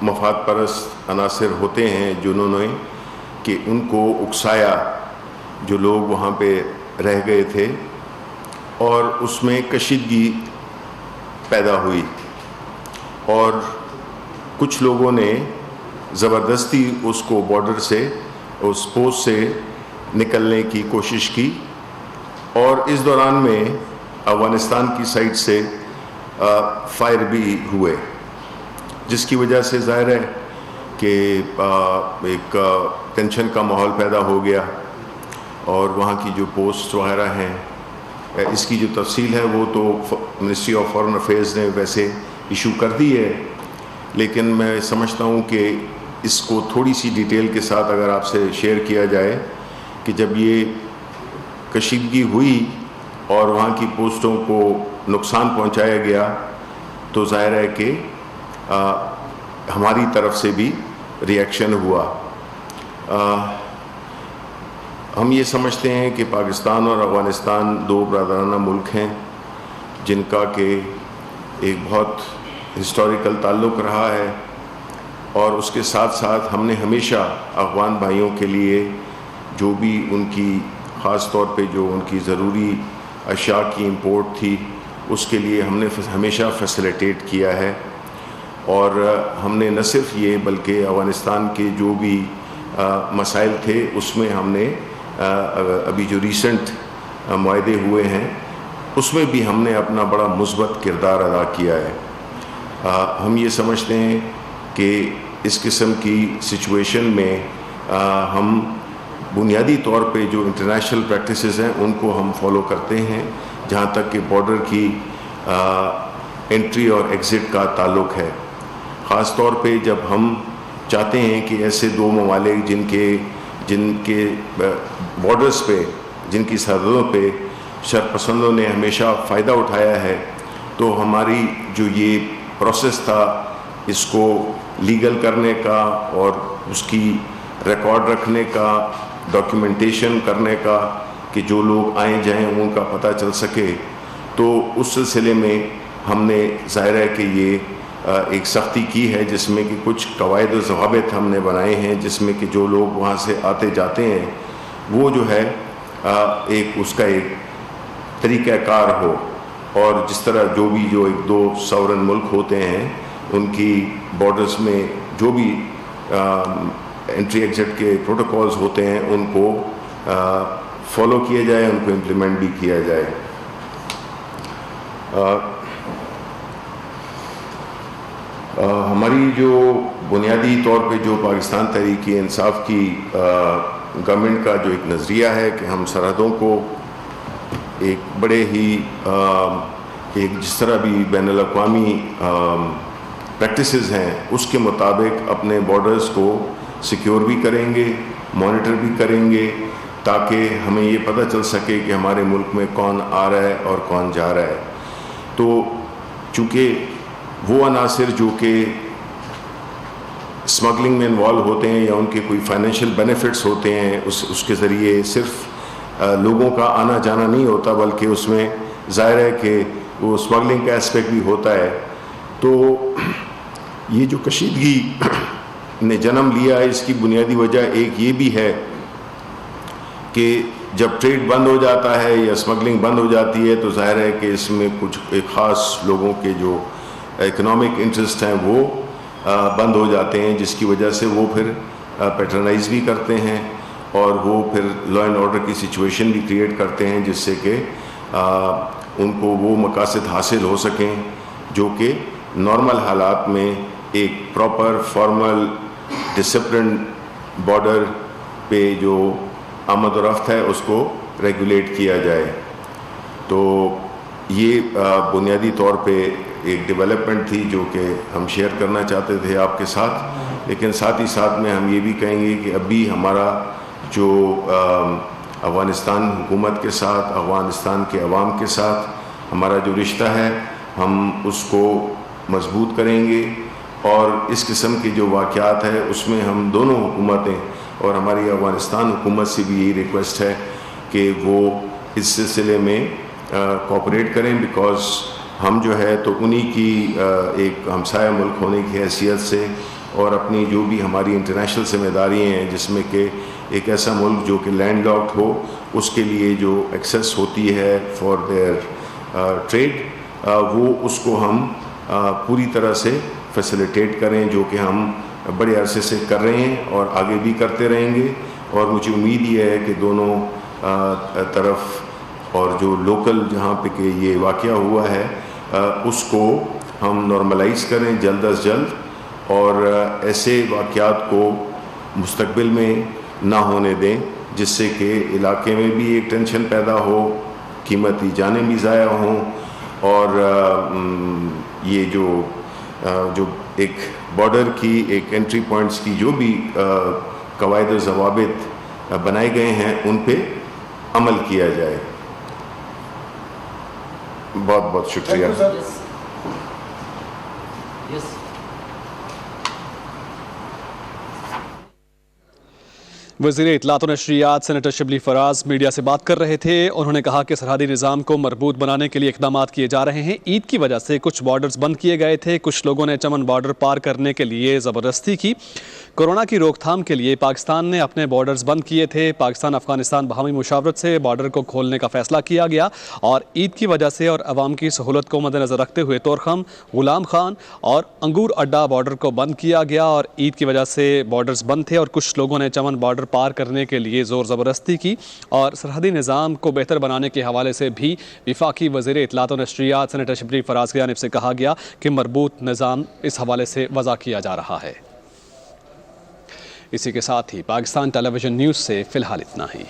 مفاد پرست عناصر ہوتے ہیں جنہوں نے کہ ان کو اکسایا جو لوگ وہاں پہ رہ گئے تھے، اور اس میں کشیدگی پیدا ہوئی، اور کچھ لوگوں نے زبردستی اس کو بارڈر سے، اس پوسٹ سے نکلنے کی کوشش کی، اور اس دوران میں افغانستان کی سائڈ سے فائر بھی ہوئے، جس کی وجہ سے ظاہر ہے کہ ایک ٹینشن کا ماحول پیدا ہو گیا، اور وہاں کی جو پوسٹ وغیرہ ہیں، اس کی جو تفصیل ہے وہ تو منسٹری آف فارن افیئرز نے ویسے ایشو کر دی ہے، لیکن میں سمجھتا ہوں کہ اس کو تھوڑی سی ڈیٹیل کے ساتھ اگر آپ سے شیئر کیا جائے کہ جب یہ کشیدگی ہوئی اور وہاں کی پوسٹوں کو نقصان پہنچایا گیا، تو ظاہر ہے کہ ہماری طرف سے بھی ریئیکشن ہوا۔ ہم یہ سمجھتے ہیں کہ پاکستان اور افغانستان دو برادرانہ ملک ہیں جن کا کہ ایک بہت ہسٹوریکل تعلق رہا ہے، اور اس کے ساتھ ساتھ ہم نے ہمیشہ افغان بھائیوں کے لیے جو بھی ان کی خاص طور پہ جو ان کی ضروری اشیاء کی امپورٹ تھی، اس کے لیے ہم نے ہمیشہ فیسیلیٹیٹ کیا ہے، اور ہم نے نہ صرف یہ بلکہ افغانستان کے جو بھی مسائل تھے اس میں ہم نے ابھی جو ریسنٹ معاہدے ہوئے ہیں اس میں بھی ہم نے اپنا بڑا مثبت کردار ادا کیا ہے۔ ہم یہ سمجھتے ہیں کہ اس قسم کی سچویشن میں ہم بنیادی طور پہ جو انٹرنیشنل پریکٹسز ہیں ان کو ہم فالو کرتے ہیں، جہاں تک کہ بارڈر کی انٹری اور ایگزٹ کا تعلق ہے۔ خاص طور پہ جب ہم چاہتے ہیں کہ ایسے دو ممالک جن کے بارڈرز پہ، جن کی سرحدوں پہ شرپسندوں نے ہمیشہ فائدہ اٹھایا ہے، تو ہماری جو یہ پروسیس تھا اس کو لیگل کرنے کا اور اس کی ریکارڈ رکھنے کا، ڈاکیومنٹیشن کرنے کا کہ جو لوگ آئیں جائیں ان کا پتہ چل سکے، تو اس سلسلے میں ہم نے ظاہر ہے کہ یہ ایک سختی کی ہے، جس میں کہ کچھ قواعد و ضوابط ہم نے بنائے ہیں، جس میں کہ جو لوگ وہاں سے آتے جاتے ہیں وہ جو ہے اس کا ایک طریقہ کار ہو، اور جس طرح جو ایک دو سورن ملک ہوتے ہیں ان کی بارڈرز میں جو بھی انٹری ایگزٹ کے پروٹوکولز ہوتے ہیں ان کو فالو کیا جائے، ان کو امپلیمنٹ بھی کیا جائے۔ ہماری جو بنیادی طور پہ جو پاکستان تحریک انصاف کی گورنمنٹ کا جو ایک نظریہ ہے کہ ہم سرحدوں کو ایک بڑے ہی ایک جس طرح بھی بین الاقوامی پریکٹسز ہیں اس کے مطابق اپنے بارڈرز کو سیکیور بھی کریں گے، مانیٹر بھی کریں گے، تاکہ ہمیں یہ پتہ چل سکے کہ ہمارے ملک میں کون آ رہا ہے اور کون جا رہا ہے۔ تو چونکہ وہ عناصر جو کہ اسمگلنگ میں انوالو ہوتے ہیں یا ان کے کوئی فائنینشیل بینیفٹس ہوتے ہیں، اس کے ذریعے صرف لوگوں کا آنا جانا نہیں ہوتا، بلکہ اس میں ظاہر ہے کہ وہ اسمگلنگ کا اسپیکٹ بھی ہوتا ہے۔ تو یہ جو کشیدگی نے جنم لیا ہے، اس کی بنیادی وجہ ایک یہ بھی ہے کہ جب ٹریڈ بند ہو جاتا ہے یا اسمگلنگ بند ہو جاتی ہے تو ظاہر ہے کہ اس میں کچھ ایک خاص لوگوں کے جو اکنامک انٹرسٹ ہیں وہ بند ہو جاتے ہیں، جس کی وجہ سے وہ پھر پیٹرنائز بھی کرتے ہیں اور وہ پھر لا اینڈ آرڈر کی سچویشن بھی کریٹ کرتے ہیں، جس سے کہ ان کو وہ مقاصد حاصل ہو سکیں جو کہ نارمل حالات میں ایک پراپر فارمل ڈسپلن بارڈر پہ جو آمد و رفت ہے اس کو ریگولیٹ کیا جائے۔ تو یہ بنیادی طور پہ ایک ڈیولپمنٹ تھی جو کہ ہم شیئر کرنا چاہتے تھے آپ کے ساتھ، لیکن ساتھ ہی ساتھ میں ہم یہ بھی کہیں گے کہ ابھی ہمارا جو افغانستان حکومت کے ساتھ، افغانستان کے عوام کے ساتھ ہمارا جو رشتہ ہے ہم اس کو مضبوط کریں گے، اور اس قسم کے جو واقعات ہیں اس میں ہم دونوں حکومتیں اور ہماری افغانستان حکومت سے بھی یہی ریکویسٹ ہے کہ وہ اس سلسلے میں کوآپریٹ کریں، بیکاز ہم جو ہے تو انہی کی ایک ہمسایہ ملک ہونے کی حیثیت سے اور اپنی جو بھی ہماری انٹرنیشنل ذمہ داری ہیں، جس میں کہ ایک ایسا ملک جو کہ لینڈ لاکڈ ہو اس کے لیے جو ایکسیس ہوتی ہے فار دیئر ٹریڈ، وہ اس کو ہم پوری طرح سے فیسیلیٹیٹ کریں، جو کہ ہم بڑے عرصے سے کر رہے ہیں اور آگے بھی کرتے رہیں گے. اور مجھے امید یہ ہے کہ دونوں طرف اور جو لوکل جہاں پہ کہ یہ واقعہ ہوا ہے اس کو ہم نارملائز کریں جلد از جلد، اور ایسے واقعات کو مستقبل میں نہ ہونے دیں، جس سے کہ علاقے میں بھی ایک ٹینشن پیدا ہو، قیمتی جانیں بھی ضائع ہوں، اور یہ جو ایک بارڈر کی ایک انٹری پوائنٹس کی جو بھی قواعد و ضوابط بنائے گئے ہیں ان پہ عمل کیا جائے. بہت بہت شکریہ. وزیر اطلاعات و نشریات سینیٹر شبلی فراز میڈیا سے بات کر رہے تھے. انہوں نے کہا کہ سرحدی نظام کو مربوط بنانے کے لیے اقدامات کیے جا رہے ہیں. عید کی وجہ سے کچھ بارڈرز بند کیے گئے تھے، کچھ لوگوں نے چمن بارڈر پار کرنے کے لیے زبردستی کی. کورونا کی روک تھام کے لیے پاکستان نے اپنے بارڈرز بند کیے تھے. پاکستان افغانستان باہمی مشاورت سے بارڈر کو کھولنے کا فیصلہ کیا گیا، اور عید کی وجہ سے اور عوام کی سہولت کو مد نظر رکھتے ہوئے طورخم، غلام خان اور انگور اڈا بارڈر کو بند کیا گیا. اور عید کی وجہ سے بارڈرز بند تھے اور کچھ لوگوں نے چمن بارڈر پار کرنے کے لیے زور زبردستی کی. اور سرحدی نظام کو بہتر بنانے کے حوالے سے بھی وفاقی وزیر اطلاعات و نشریات سینیٹر شبلی فراز کی جانب سے کہا گیا کہ مربوط نظام اس حوالے سے وضع کیا جا رہا ہے. اسی کے ساتھ ہی پاکستان ٹیلی ویژن نیوز سے فی الحال اتنا ہی.